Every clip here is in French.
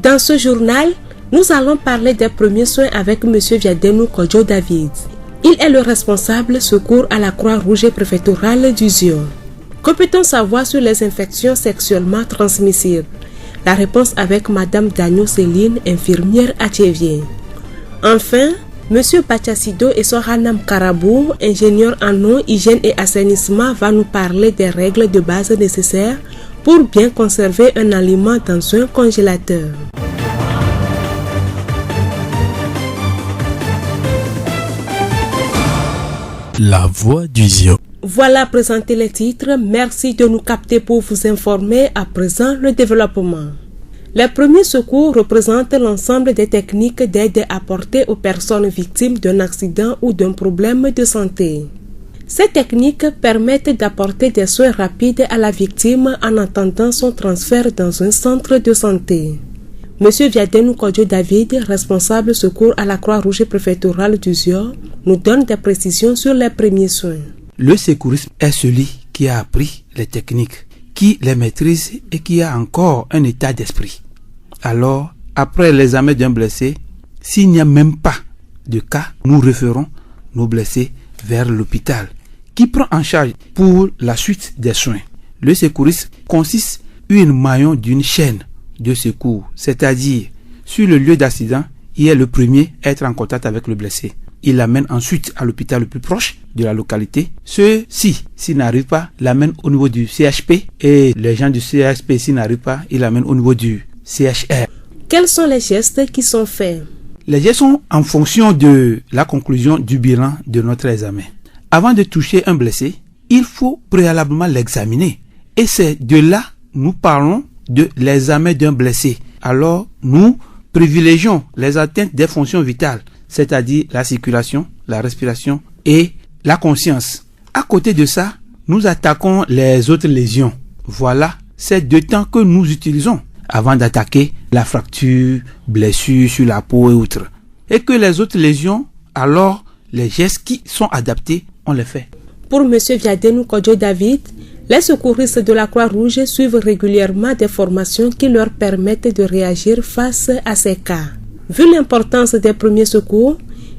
Dans ce journal, nous allons parler des premiers soins avec M. Viadeno Kodjo David. Il est le responsable secours à la Croix-Rouge préfectorale du Zion. Que peut-on savoir sur les infections sexuellement transmissibles? La réponse avec Madame Dagno Céline, infirmière à Tchévien. Enfin, M. Bachassido et Sohanam Karabou, ingénieur en eau, hygiène et assainissement, va nous parler des règles de base nécessaires pour bien conserver un aliment dans un congélateur. La voix du Zion. Voilà présenté les titres. Merci de nous capter pour vous informer. À présent, le développement. Les premiers secours représentent l'ensemble des techniques d'aide apportées aux personnes victimes d'un accident ou d'un problème de santé. Ces techniques permettent d'apporter des soins rapides à la victime en attendant son transfert dans un centre de santé. Monsieur Viadeno Kodjo David, responsable secours à la Croix-Rouge préfectorale du Zion, nous donne des précisions sur les premiers soins. Le secourisme est celui qui a appris les techniques, qui les maîtrise et qui a encore un état d'esprit. Alors, après l'examen d'un blessé, s'il n'y a même pas de cas, nous référons nos blessés vers l'hôpital, qui prend en charge pour la suite des soins. Le secourisme consiste en un maillon d'une chaîne de secours, c'est-à-dire, sur le lieu d'accident, il est le premier à être en contact avec le blessé. Il l'amène ensuite à l'hôpital le plus proche de la localité. Ceux-ci, s'ils n'arrivent pas, l'amènent au niveau du CHP et les gens du CHP, s'ils n'arrivent pas, ils l'amènent au niveau du CHR. Quels sont les gestes qui sont faits? Les gestes sont en fonction de la conclusion du bilan de notre examen. Avant de toucher un blessé, il faut préalablement l'examiner. Et c'est de là nous parlons de l'examen d'un blessé. Alors, nous privilégions les atteintes des fonctions vitales, c'est-à-dire la circulation, la respiration et la conscience. À côté de ça, nous attaquons les autres lésions. Voilà, c'est deux temps que nous utilisons avant d'attaquer la fracture, blessure sur la peau et autres. Et que les autres lésions, alors les gestes qui sont adaptés, on les fait. Pour M. Viadeno Kodjo David, les secouristes de la Croix-Rouge suivent régulièrement des formations qui leur permettent de réagir face à ces cas. Vu l'importance des premiers secours,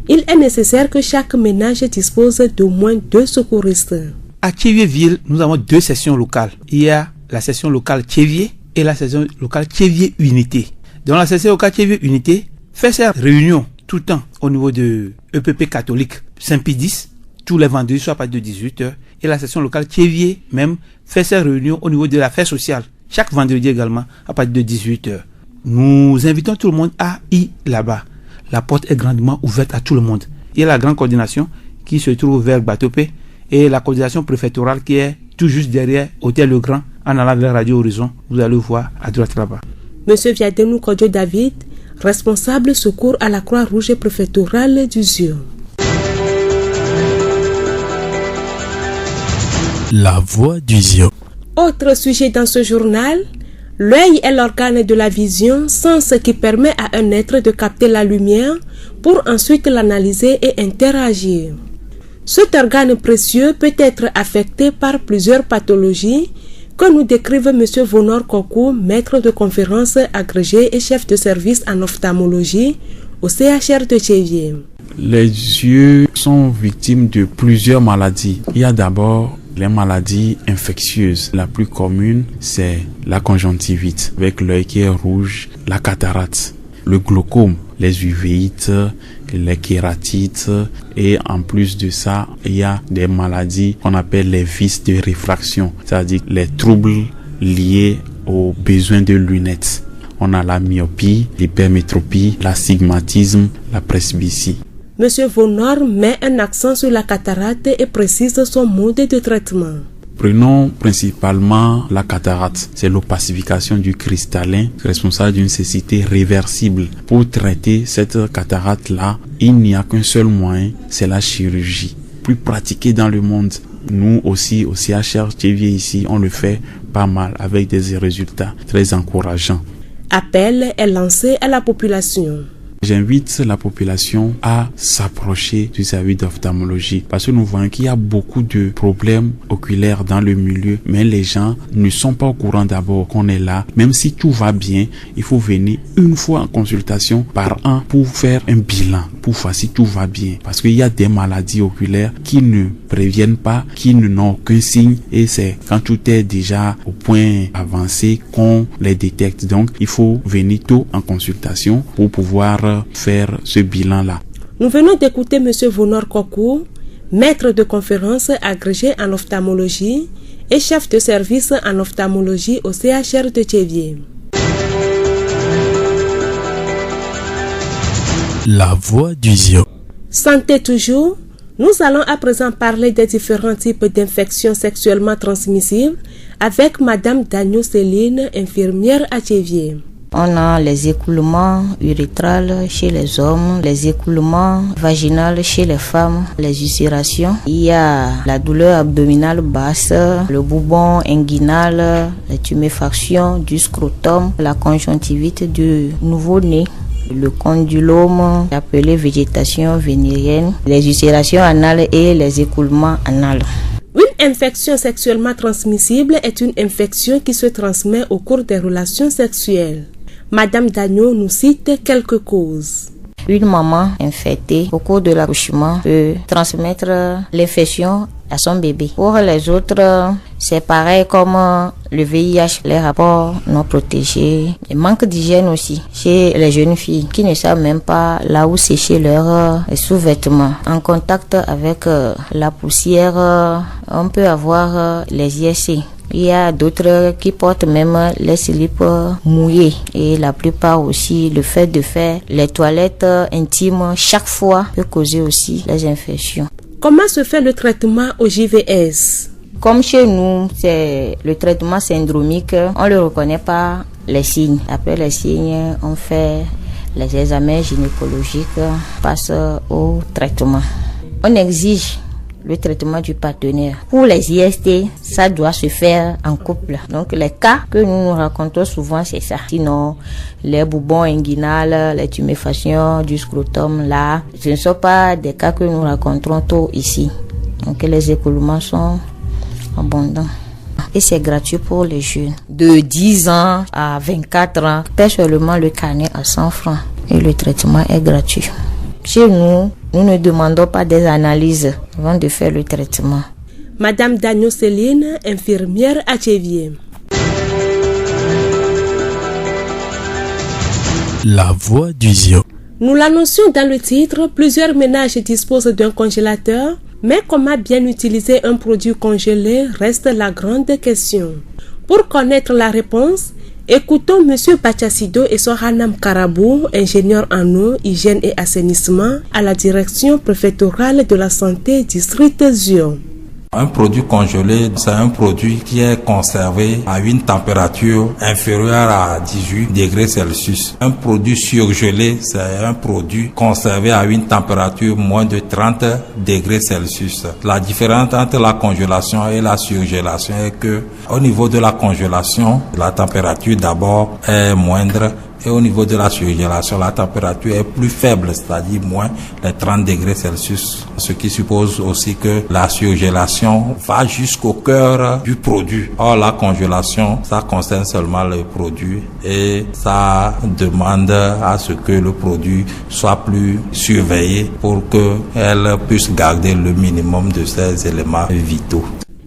il est nécessaire que chaque ménage dispose d'au moins 2 secouristes. À Tchévier-Ville, nous avons 2 sections locales. Il y a la section locale Tchévier et la section locale Tchévier Unité. Dans la section locale Tchévier Unité, fait ses réunions tout le temps au niveau de EPP catholique Saint-Pie-X, tous les vendredis, soit à partir de 18h. Et la section locale Tchévier même fait ses réunions au niveau de l'affaire sociale, chaque vendredi également, à partir de 18h. Nous invitons tout le monde à y là-bas. La porte est grandement ouverte à tout le monde. Il y a la grande coordination qui se trouve vers Batopé et la coordination préfectorale qui est tout juste derrière Hôtel Le Grand en allant vers Radio Horizon. Vous allez voir à droite là-bas. Monsieur Viadeno Kodjo David, responsable secours à la Croix-Rouge préfectorale du Zion. La voix du Zion. Autre sujet dans ce journal, l'œil est l'organe de la vision, sens qui permet à un être de capter la lumière pour ensuite l'analyser et interagir. Cet organe précieux peut être affecté par plusieurs pathologies que nous décrive M. Vonor Kokou, maître de conférence agrégé et chef de service en ophtalmologie au CHR de Tchévier. Les yeux sont victimes de plusieurs maladies. Il y a d'abord les maladies infectieuses. La plus commune, c'est la conjonctivite, avec l'œil qui est rouge, la cataracte, le glaucome, les uvéites, les kératites, et en plus de ça, il y a des maladies qu'on appelle les vices de réfraction, c'est-à-dire les troubles liés aux besoins de lunettes. On a la myopie, l'hypermétropie, l'astigmatisme, la presbytie. Monsieur Vonor met un accent sur la cataracte et précise son mode de traitement. Prenons principalement la cataracte. C'est l'opacification du cristallin responsable d'une cécité réversible. Pour traiter cette cataracte-là, il n'y a qu'un seul moyen, c'est la chirurgie. Plus pratiquée dans le monde. Nous aussi, au CHR Tchévier ici, on le fait pas mal avec des résultats très encourageants. Appel est lancé à la population. J'invite la population à s'approcher du service d'ophtalmologie parce que nous voyons qu'il y a beaucoup de problèmes oculaires dans le milieu, mais les gens ne sont pas au courant d'abord qu'on est là. Même si tout va bien, il faut venir une fois en consultation par an pour faire un bilan, pour voir si tout va bien. Parce qu'il y a des maladies oculaires qui ne préviennent pas, qui n'ont aucun signe et c'est quand tout est déjà au point avancé qu'on les détecte. Donc, il faut venir tôt en consultation pour pouvoir faire ce bilan-là. Nous venons d'écouter M. Vonor Kokou, maître de conférence agrégé en ophtalmologie et chef de service en ophtalmologie au CHR de Thiéviers. La voix du Zion. Santé toujours, nous allons à présent parler des différents types d'infections sexuellement transmissibles avec Madame Dagno Céline, infirmière à Thiéviers. On a les écoulements urétrales chez les hommes, les écoulements vaginales chez les femmes, les ulcérations. Il y a la douleur abdominale basse, le bourbon inguinal, les tuméfactions du scrotum, la conjonctivite du nouveau-né, le condylome appelé végétation vénérienne, les ulcérations anales et les écoulements anales. Une infection sexuellement transmissible est une infection qui se transmet au cours des relations sexuelles. Madame Dagno nous cite quelques causes. Une maman infectée au cours de l'accouchement peut transmettre l'infection à son bébé. Pour les autres, c'est pareil comme le VIH, les rapports non protégés, le manque d'hygiène aussi chez les jeunes filles qui ne savent même pas là où sécher leurs sous-vêtements. En contact avec la poussière, on peut avoir les IST. Il y a d'autres qui portent même les slips mouillés et la plupart aussi le fait de faire les toilettes intimes chaque fois peut causer aussi les infections. Comment se fait le traitement au JVS? Comme chez nous, c'est le traitement syndromique, on ne reconnaît pas les signes. Après les signes, on fait les examens gynécologiques, passe au traitement. On exige le traitement du partenaire. Pour les IST, ça doit se faire en couple. Donc les cas que nous racontons souvent, c'est ça. Sinon, les bourbons inguinales, les tuméfactions du scrotum, là, ce ne sont pas des cas que nous raconterons tôt ici. Donc les écoulements sont abondants. Et c'est gratuit pour les jeunes. De 10 ans à 24 ans, paie seulement le carnet à 100 francs. Et le traitement est gratuit. Chez nous, nous ne demandons pas des analyses avant de faire le traitement. Madame Dagno Céline, infirmière à Thiéviers. La voix du Zion. Nous l'annoncions dans le titre, plusieurs ménages disposent d'un congélateur, mais comment bien utiliser un produit congelé reste la grande question. Pour connaître la réponse, écoutons M. Bachassido et Sohanam Karabou, ingénieur en eau, hygiène et assainissement à la direction préfectorale de la santé district Zion. Un produit congelé, c'est un produit qui est conservé à une température inférieure à 18 degrés Celsius. Un produit surgelé, c'est un produit conservé à une température moins de 30 degrés Celsius. La différence entre la congélation et la surgélation est que, au niveau de la congélation, la température d'abord est moindre. Et au niveau de la surgélation, la température est plus faible, c'est-à-dire moins les 30 degrés Celsius. Ce qui suppose aussi que la surgélation va jusqu'au cœur du produit. Or, la congélation, ça concerne seulement le produit et ça demande à ce que le produit soit plus surveillé pour qu'elle puisse garder le minimum de ses éléments vitaux.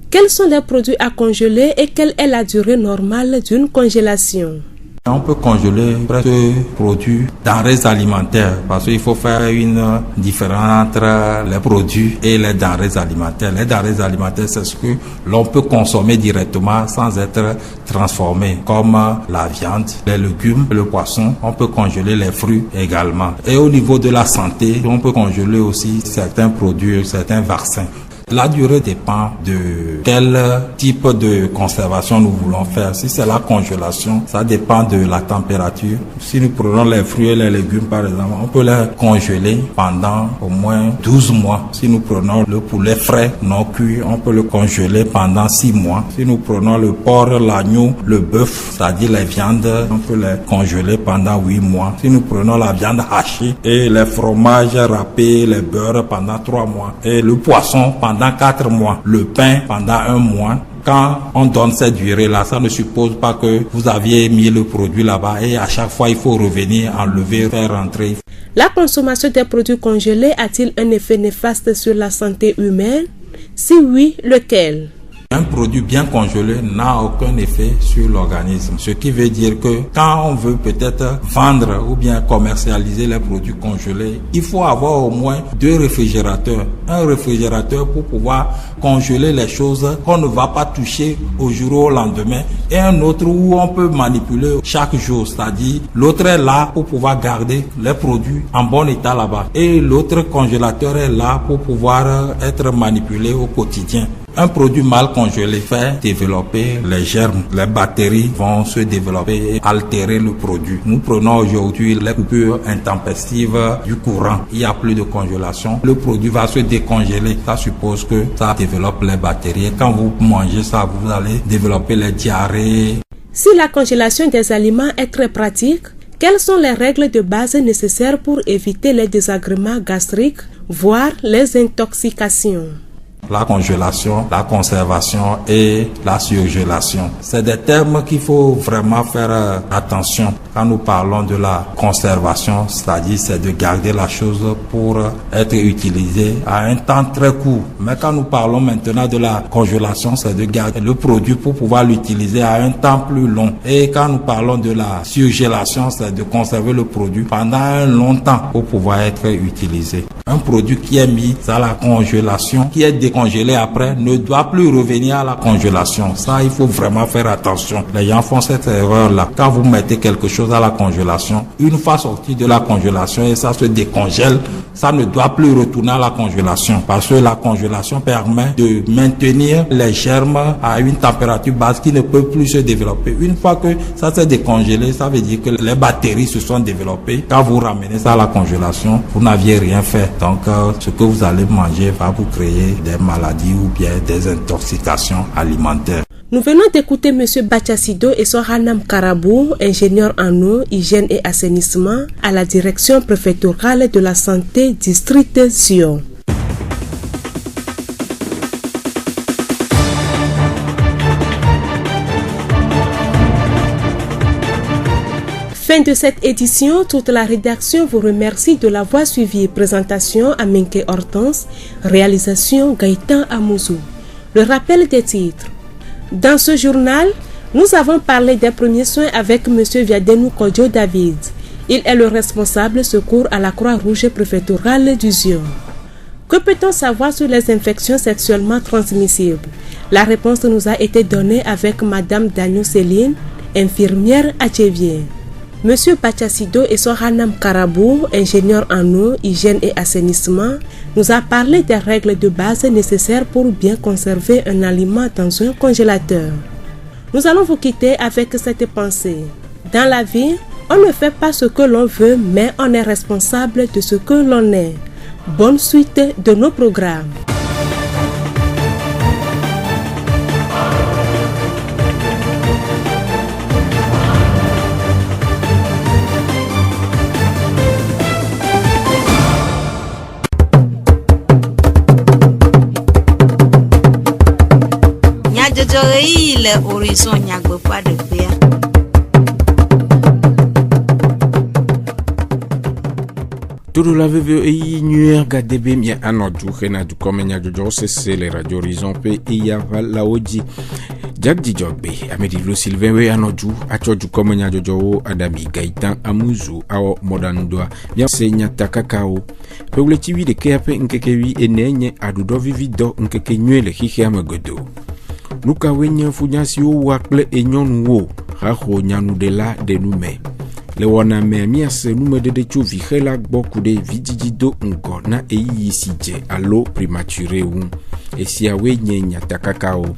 Quels sont les produits à congeler et quelle est la durée normale d'une congélation? On peut congeler presque produits, denrées alimentaires, parce qu'il faut faire une différence entre les produits et les denrées alimentaires. Les denrées alimentaires, c'est ce que l'on peut consommer directement sans être transformé, comme la viande, les légumes, le poisson. On peut congeler les fruits également. Et au niveau de la santé, on peut congeler aussi certains produits, certains vaccins. La durée dépend de quel type de conservation nous voulons faire. Si c'est la congélation, ça dépend de la température. Si nous prenons les fruits et les légumes par exemple, on peut les congeler pendant au moins 12 mois. Si nous prenons le poulet frais non cuit, on peut le congeler pendant 6 mois. Si nous prenons le porc, l'agneau, le bœuf, c'est-à-dire les viandes, on peut les congeler pendant 8 mois. Si nous prenons la viande hachée et les fromages râpés, les beurres pendant 3 mois. Et le poisson pendant 4 mois. Le pain pendant 1 mois. Quand on donne cette durée-là, ça ne suppose pas que vous aviez mis le produit là-bas et à chaque fois il faut revenir, enlever, faire rentrer. La consommation des produits congelés a-t-il un effet néfaste sur la santé humaine? Si oui, lequel? Un produit bien congelé n'a aucun effet sur l'organisme. Ce qui veut dire que quand on veut peut-être vendre ou bien commercialiser les produits congelés, il faut avoir au moins 2 réfrigérateurs. Un réfrigérateur pour pouvoir congeler les choses qu'on ne va pas toucher au jour ou au lendemain et un autre où on peut manipuler chaque jour. C'est-à-dire l'autre est là pour pouvoir garder les produits en bon état là-bas et l'autre congélateur est là pour pouvoir être manipulé au quotidien. Un produit mal congelé fait développer les germes. Les bactéries vont se développer et altérer le produit. Nous prenons aujourd'hui les coupures intempestives du courant. Il n'y a plus de congélation. Le produit va se décongeler. Ça suppose que ça développe les bactéries. Et quand vous mangez ça, vous allez développer les diarrhées. Si la congélation des aliments est très pratique, quelles sont les règles de base nécessaires pour éviter les désagréments gastriques, voire les intoxications? La congélation, la conservation et la surgélation. C'est des termes qu'il faut vraiment faire attention quand nous parlons de la conservation, c'est-à-dire c'est de garder la chose pour être utilisée à un temps très court. Mais quand nous parlons maintenant de la congélation, c'est de garder le produit pour pouvoir l'utiliser à un temps plus long. Et quand nous parlons de la surgélation, c'est de conserver le produit pendant un long temps pour pouvoir être utilisé. Un produit qui est mis à la congélation, qui est décongelé après, ne doit plus revenir à la congélation. Ça, il faut vraiment faire attention. Les gens font cette erreur-là. Quand vous mettez quelque chose à la congélation, une fois sorti de la congélation et ça se décongèle, ça ne doit plus retourner à la congélation. Parce que la congélation permet de maintenir les germes à une température basse qui ne peut plus se développer. Une fois que ça s'est décongelé, ça veut dire que les bactéries se sont développées. Quand vous ramenez ça à la congélation, vous n'aviez rien fait. Donc, ce que vous allez manger va vous créer des maladies ou bien des intoxications alimentaires. Nous venons d'écouter M. Bachassido et Sohanam Karabou, ingénieur en eau, hygiène et assainissement à la direction préfectorale de la santé district Sion. Fin de cette édition, toute la rédaction vous remercie de l'avoir suivi. Présentation Aminke Hortense, réalisation Gaëtan Amouzou. Le rappel des titres. Dans ce journal, nous avons parlé des premiers soins avec M. Viadenou Kodjo David. Il est le responsable secours à la Croix-Rouge préfectorale du Zion. Que peut-on savoir sur les infections sexuellement transmissibles? La réponse nous a été donnée avec Mme Daniel Céline, infirmière à Tchévien. Monsieur Bachassido et Sohanam Karabou, ingénieur en eau, hygiène et assainissement, nous a parlé des règles de base nécessaires pour bien conserver un aliment dans un congélateur. Nous allons vous quitter avec cette pensée. Dans la vie, on ne fait pas ce que l'on veut, mais on est responsable de ce que l'on est. Bonne suite de nos programmes. Le horizon nyagbe pas de pea. Todo la veve e nuer gadebe mi anodu khena du komenya jojo c'est le radio horizon pe e ya la oji jagdi jogbe amedi lo Sylvain we anodu achoju komenya jojo adami Gaëtan Amouzou awo modandwa bien senya takakao pe ule tiwi de keape nkekewi enenye adudo vivido nkeke nuele hihia magodo nuka wenye funyasi o wakle enyon wo raho nyanu de la de nume le wana me miase nume de chuvi hela gboku de vididido ngo na eyi sije alo prematuré un esiawoe nye nyatakakawo.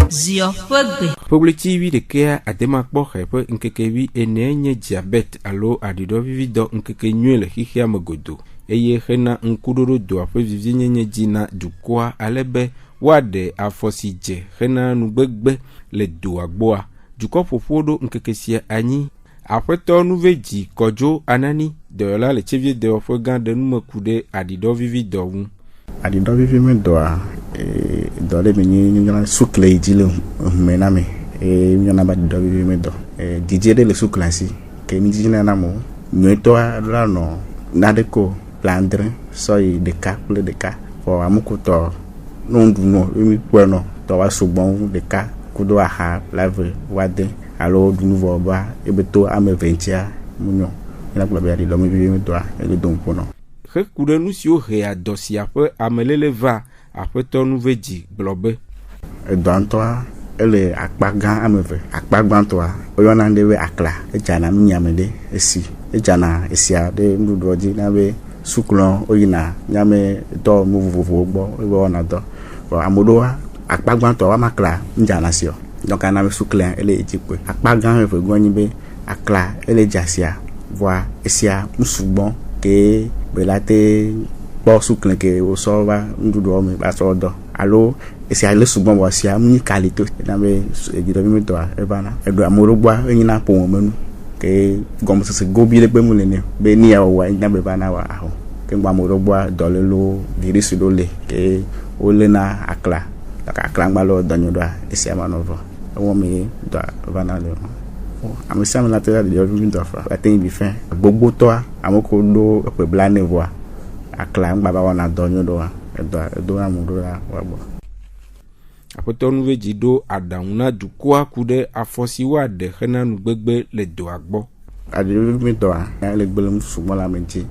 Zio fegbe. Pobleti wi de kea adema kpɔ xe ƒe nkeke wi ene nye diabete alo aɖiɖɔvividɔ nkeke nyuie le xixea me godo eye hena ŋkuɖoɖo doa ƒe vivinyenye dzi na dukɔa alebe woaɖe afɔ si dze hena nugbegbe le doa gbɔa. Dukɔ ƒoƒo ɖo nkeke sia anyi. Aƒetɔ nuvedzi kɔdzo anani dɔyɔla le tsevie dɔwɔƒe gã ɖe nume ku ɖe aɖiɖɔvividɔ ŋu. Aɖiɖɔvivimedɔa dɔ ɖe me nyɔna sukle yi dzi le hume na me nyɔna be aɖiɖɔvivimedɔ didie ɖe le sukle si ke mi dzina na mo nyuitɔ la nɔ naɖe ko plandre sɔyi ɖeka kple ɖeka fɔ amukutɔ nuɖunɔ mi kpɔe nɔ tɔ wa sugbɔn ɖeka kudo aha lave wade alo dunuvɔ ba ebe to ame ventia munyo ina kplɔ be aɖiɖɔvivimedɔa ele do ŋkpɔnɔ. Heku ɖe nu siwo hea dɔ sia ƒe amelele va aƒetɔ nuvedzi gblɔ be edɔ ŋutɔa ele akpa gã ame eve. Akpa gbãtɔa woyɔna ɖe be akla edzana nunyame ɖe esi edzana esia ɖe nuɖuɖua dzi na be suklɔ woyina nyame dɔ nu vovovowo gbɔ ebe wɔna dɔ vɔ ame ɖewoa akpa gbãtɔa woama akla nudzana si o donc ana be suklɛ ele edzi kpe akpa gã eve gbɔ nyi be akla ele dzasia voa esia nusugbɔ ke bela te kpɔ suklɛ ke wosɔ va nuɖuɖua me ba sɔ dɔ alo esia le sugbɔn wɔ sia nyi kalito na be aɖiɖɔvimedɔa evana eɖo ame ɖewo gbɔa enyina ƒome menu ke gɔmesese gobi ɖe gbe mu le ne be ni ya wɔwɔa enya be vana wɔ aho ke ŋgɔ ame ɖewo gbɔa dɔlélo virus ɖewo le ke wolé na akla akla ŋgbalẽ dɔnyo ɖoa esia ma nɔ vɔ ewɔ me dɔ vana le ame sia ame la te aɖiɖɔvimedɔ fa ate yi bi fɛ gbogbotɔa ame ko ɖo eƒe blane vɔa akla ŋgba ba wɔna dɔ nyo ɖoa edo na mu ɖo la wɔgbɔ. Aƒetɔ nuvedzi ɖo aɖaŋu na dukɔa ku ɖe afɔ si woaɖe hena nugbegbe le doa gbɔ. Aɖiɖɔvimedɔa ele gblẽm sugbɔ le ame ŋuti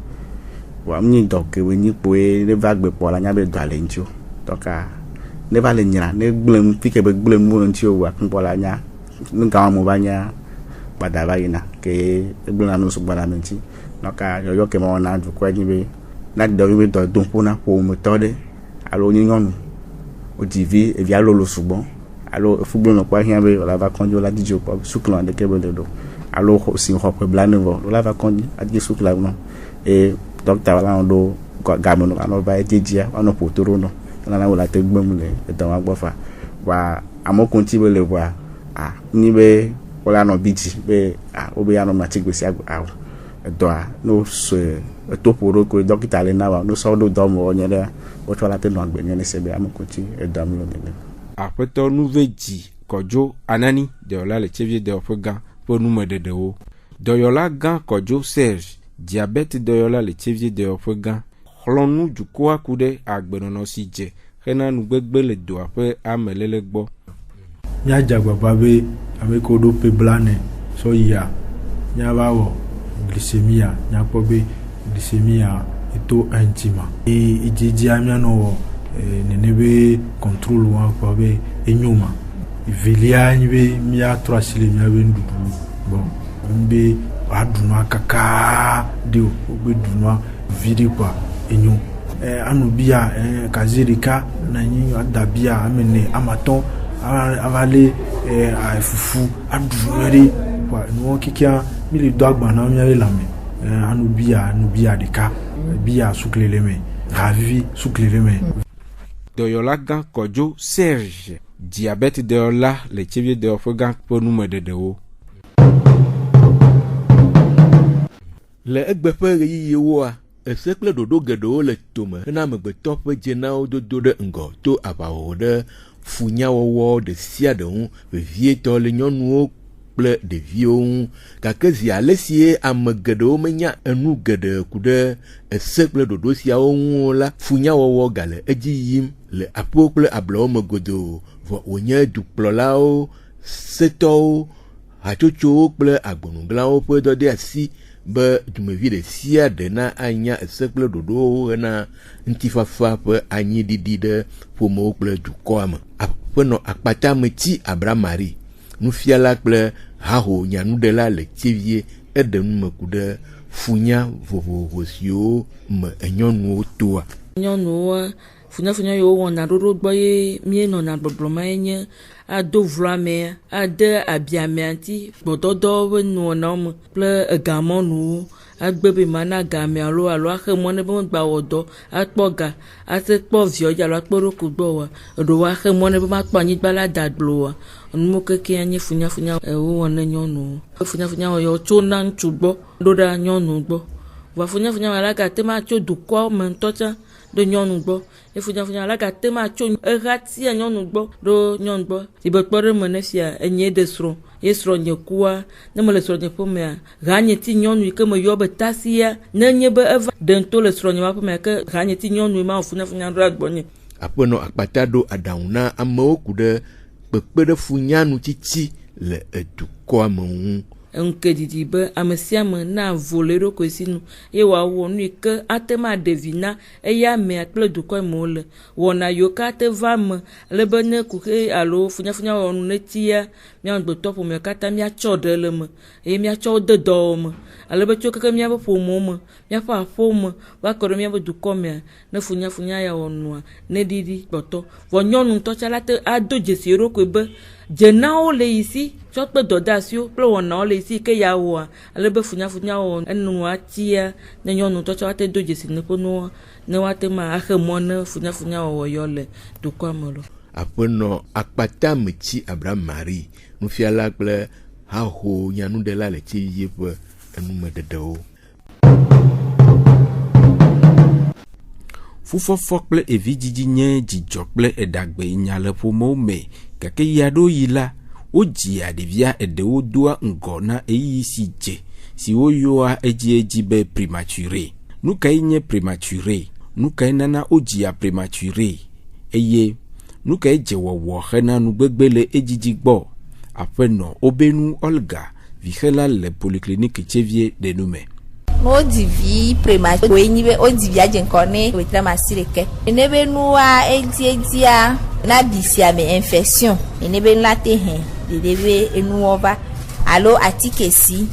vɔa nyi dɔ ke wònyi kpoe ne va gbe kpɔ la nya be dɔa le ŋuti o tɔka ne va le nyra ne gblẽm fi ke be gblẽm nu le ŋuti o vɔa kpɔ la nya nu gã mo va nya gbada va yina ke egblẽna nu sugbɔ le ame ŋuti tɔka yɔyɔ ke me wɔna dukɔa nyi be na aɖiɖɔvimedɔ do ƒo na ƒometɔ ɖe alo nye nyɔnu wodzi vi evia lolo sugbɔ alo efugblẽnɔ kpɔ hiã be wòla va kɔndzi wola didi kpɔ suklɔ ɖeke be le ɖo alo si xɔ ƒe blane vɔ wola va kɔndzi adi sukla nɔ eye dɔkita wala nɔ ɖo game nɔ anɔ va edzedzia anɔ ƒoto ɖo nɔ elana wòla te gbem le edɔ wa gbɔ fa wa amewo ko ŋuti be le voa nyi be wola nɔ bidzi be wobe ya nɔ matigbe sia awo edɔa no sue etoƒo ɖo ko dɔkita le na wa no sɔ ɖo dɔ me wɔnyɛ ɖe wotsɔ la te nɔ agbe nyɔ ne se be ame ko ŋuti edɔa me le nene. Aƒetɔ nuvedzi kɔdzo anani dɔyɔla le tsevie dɔwɔƒe gã ƒe numeɖeɖewo. Dɔyɔla gã kɔdzo Serge diabete dɔyɔla le tsevie dɔwɔƒe gã xlɔnu dukɔa ku ɖe agbenɔnɔ si dze hena nugbegbe le doa ƒe amelele gbɔ. Míadze agbagba be ame ko ɖo pe blane sɔ yia míava wɔ glycemia míakpɔ be glycemia eto eŋutima edzedzia míanɔ wɔ nene be contrôle wa kpɔ be enyo ma evelia nyi be míatrɔ asi le míabe nuɖuɖu gbɔ be wòaɖunua kaka ɖe o be ɖunua vi ɖe kpɔa enyo anu bia kaze ɖeka nanyi ada bia ame ne amatɔ ava le fufu aɖu ɖe kpɔa nuwo kikia mi le do agba na míabe lãme anu bia ɖeka bia sukle le me havivi sukle le me. Dɔyɔla gã kɔdzo Serge diabete dɔyɔla le tsevie dɔwɔƒe gã ƒe numeɖeɖewo. Le egbe ƒe ɣeyiɣiwoa ese kple ɖoɖo geɖewo le tome hena amegbetɔ ƒe dzenawo dodo ɖe ŋgɔ to aʋawɔwɔ ɖe funyawɔwɔ ɖe sia ɖe ŋu vevietɔ le nyɔnuwo kple ɖeviwo ŋu gake zi ale sie ame geɖewo menya enu geɖe ku ɖe ese kple ɖoɖo siawo ŋu la funyawɔwɔ gale edzi yim le aƒewo kple ablɔwo me godoo vɔ wònye dukplɔlawo setɔwo hatsotsowo kple agbenugblãwo ƒe dɔ ɖe asi be dumevi ɖe sia ɖe na anya ese kple ɖoɖowo hena ŋutifafa ƒe anyiɖiɖi ɖe ƒomewo kple dukɔa me. Aƒenɔ akpata metsi Abramari nufiala kple haho nyanuɖela le tsevie eɖe nume ku ɖe funya vovovo siwo me enyɔnuwo toa. Nyɔnuwo funya yo wona dodo gbo ye mi no na gbogboma enye ado vlame ade abiame anti gbododo we no na mo ple egamonu agbebe mana game alo ahe ne be gba wodo akpoga ate kpo vio ja lo akporo ku gbo wa do wa ahe ne be ma kpo anyi gba la daglo wa onmo keke anyi funya wo wona nyonu funya yo cho na ntugbo do da nyonu gbo wa funya ala ka te ma cho du ko me ntocha do nyonu gbo funya ala ka te ma cho erati nyonu gbo do nyonu gbo ibe kpore mo ne fia enye de sro yesro nye kuwa ne mo le sro nye pomea ganye ti nyonu ke mo yo betasia ne nye be eva dento le sro nye ma pomea ke ganye ti nyonu ma funya ro agbo nye apono akpata do adauna amoku de pekpede funyanu titi le eduko amu enke didi be amesiame na volero kwesinu ye wa wonu ke atema devina eya me atle duko mole wona yoka te vam le bene ku ke alo funya wonu netia mi an gboto po me kata mi achode le me e mi achode do me ale be choke ke mi abo po mo me mi fa po me wa ko mi abo duko me na funya ya wonu ne didi gboto wonyonu to chala te ado jesiro ko be jenao le isi chotpe dodasio plo wona le isi ke ya wo ale be funya wo enu atia ne nyonu to chate doje sine pono ne wate ma ahe mona funya wo yo le do kwa molo apono akpata mchi Abraham Marie nu fiala ple ha ho nyanu de la le chi yepe enu mededo fufofo kple evididi nye dzidzɔ kple edagbe nyale ƒomewo me gake ya ɖo yi la wodzia ɖevia eɖewo doa ŋgɔ na eyi si dze si woyɔa edzi be prématuré. Nu kae nye prématuré? Nu kae nana wodzia prématuré? Eye nu kae dze wɔwɔ hena nugbegbe le edzidzi gbɔ? Aƒenɔ Obenu Olga vixela le polyclinique Tsevie de nume. No divi prématuré wenyi be odivi ajenkone wetra masireke enebe nuwa edia na bisia me infection enebe late hen dedebe enuova alo atikesi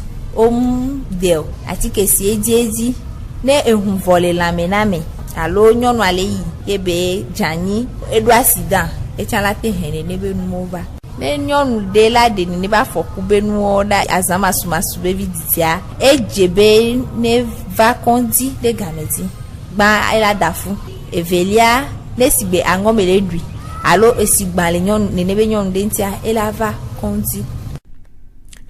del atikesi edi ne ehun vole lamename alo nyonu aleyi ebe jani edu accident echalate hen enebe nuova ne nyonu de la de ne ba foku benu da azama sumasu be vidia ejebe ne va kondi de gameti gba ela dafu evelia ne sigbe angomele dui alo esigba le nyonu ne be nyonu de ntia ela va kondi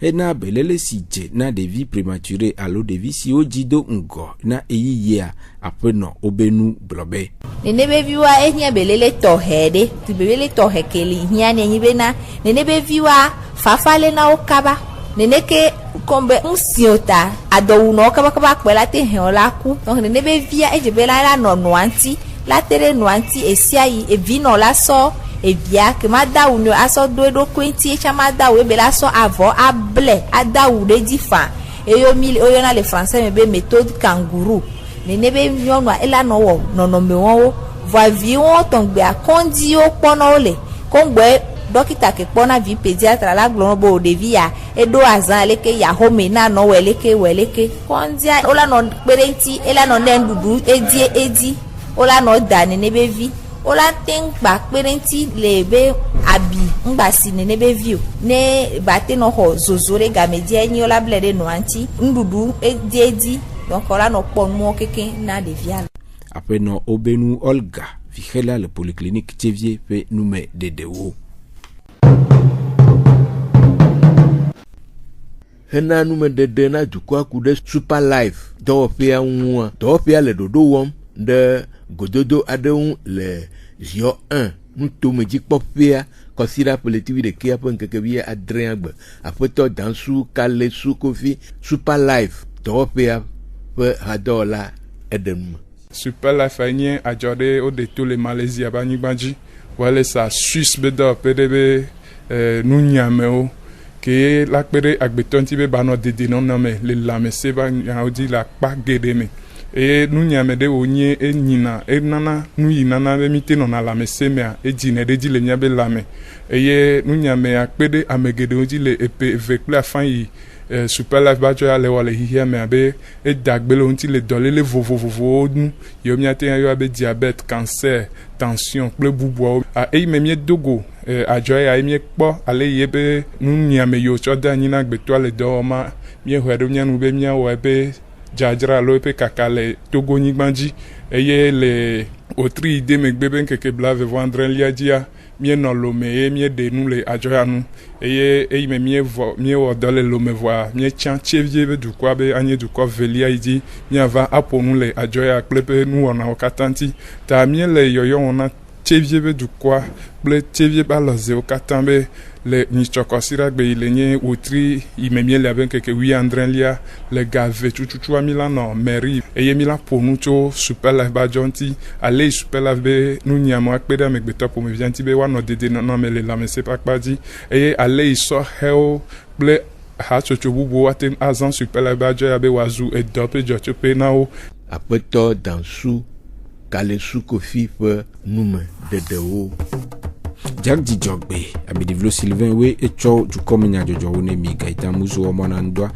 ena belele si dje na devi prématuré alo devi si ojido ngo na eyiyea Aƒenɔ Obenu blobe nenebe viwa ehia belele tohede tibelele tohekeli hia nenyibe na nenebe viwa fafale na okaba neneke kombe nsiota adowu no kaba kpela te hen la ku donc nenebe via ejebela la no noanti la tere noanti esiayi evino la so evia ke madawu no aso doedo kwenti echa madawu ebela so avo able adawu de difa eyo mil oyo na le français mebe méthode kangourou nenebe nyonu ela no wo nono me won va vi won tongbe akondi o pono ole kongbe dokita ke pona vi pediatra la glombo de via edo azan leke ya home na no weleke kondi ola no perenti ela no ndudu edi ola no da nenebe vi ola tengba perenti lebe abi ngbasi nenebe vi ne bate no ho zozore gamedi enyi ola blede no anti ndudu edi donc ola no pon mo keke na de vial. Aƒenɔ Obenu Olga vixela le polyclinique Tsevie pe nume dedewo. Hena nume dede na dukɔa ku ɖe Super Life dɔwɔƒea ŋua dɔwɔƒea le ɖoɖo wɔm ɖe gododo aɖe ŋu le Zio 1 nutomedzikpɔƒea kɔsira ƒletivi ɖekea ƒe ŋkekevia adrea gbe aƒetɔ Dansu Kale Sukofi Super Life dɔwɔƒea ƒe hadɔwɔla eɖenume. Super Life nye adzɔɖe wo de to le Malaysia ƒe anyigba dzi wɔle sa Swiss be dɔwɔƒe ɖe be nunyamewo ke la kpe ɖe agbetɔ ŋuti be banɔ dede nɔnɔme le lãmese ƒe nyawo dzi le akpa geɖe me eye nunyame ɖe wonye enyina enana nu yi nana be mi te nɔna lãmese mea edzine ɖe dzi le míabe lãme eye nunyamea kpe ɖe ame geɖewo dzi le epe eve kple afã yi Super Life badzo ya le wɔ le hihia me abe edagbe le ŋuti le dɔléle vovovowo nu yewo míate yɔ abe diabète, cancer, tension kple bubuawo. Eyi me míedogo adzɔ ya míekpɔ ale yi be nunyiame yiwo tsɔ de anyi na agbetɔa le dɔwɔma míexɔe ɖo míanu be míawɔ ebe dzadzra alo eƒe kaka le Togonyigba dzi eye le wotri yi de megbe be ŋkeke 27 dzia míenɔ Lome eye míeɖe nu le adzɔya nu eye eyi me míewɔ dɔ le Lome vɔa míetsã tsevie be dukɔa be anye dukɔ velia yi dzi míava aƒo nu le adzɔya kple ƒe nuwɔnawo katã ŋuti ta míele yɔyɔ wɔna tsevie be dukɔa kple tsevie be alɔzewo katã be le nyitsɔkɔsiragbe yi le nye wotri yi me míele abe ŋkeke 80 le gave tututua mi la nɔ mairie eye mi la ƒo nu tso Super Life badzo ŋuti ale Super Life be nunyiamewo akpe ɖe amegbetɔ ƒomevia ŋuti be woanɔ dedienɔnɔ le lãmesẽ ƒe akpa dzi eye ale yi sɔhewo kple hatsotso bubuwo ate ŋu azã Super Life badzo ya be wòazu edɔ ƒe dzɔtsoƒe na wo. Aƒetɔ Dansu Kalesu Kofi ƒe nume dedewo. Jack Dijogbe, Abedivlo Sylvain we etsɔ dukɔme nyadzɔdzɔwo ne mi Gaita Musu wɔmɔna ŋdɔa.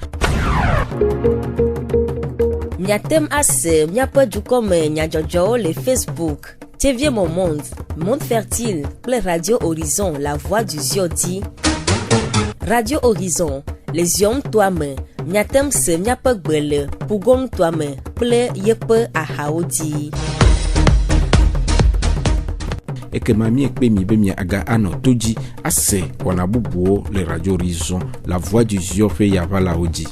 Miatem ase miaƒe dukɔme nyadzɔdzɔwo le Facebook, TV Monde, Monde Fertile kple Radio Horizon, La Voix du Zion di. Radio Horizon, les yom toame, miatem se miaƒe gbe le Pugon toame kple yeƒe ahawo di. Ekema miekpe mi be miaga anɔ to dzi ase wɔna bubuwo le Radio Horizon, La Voix du Zion ƒe yavalawo dzi.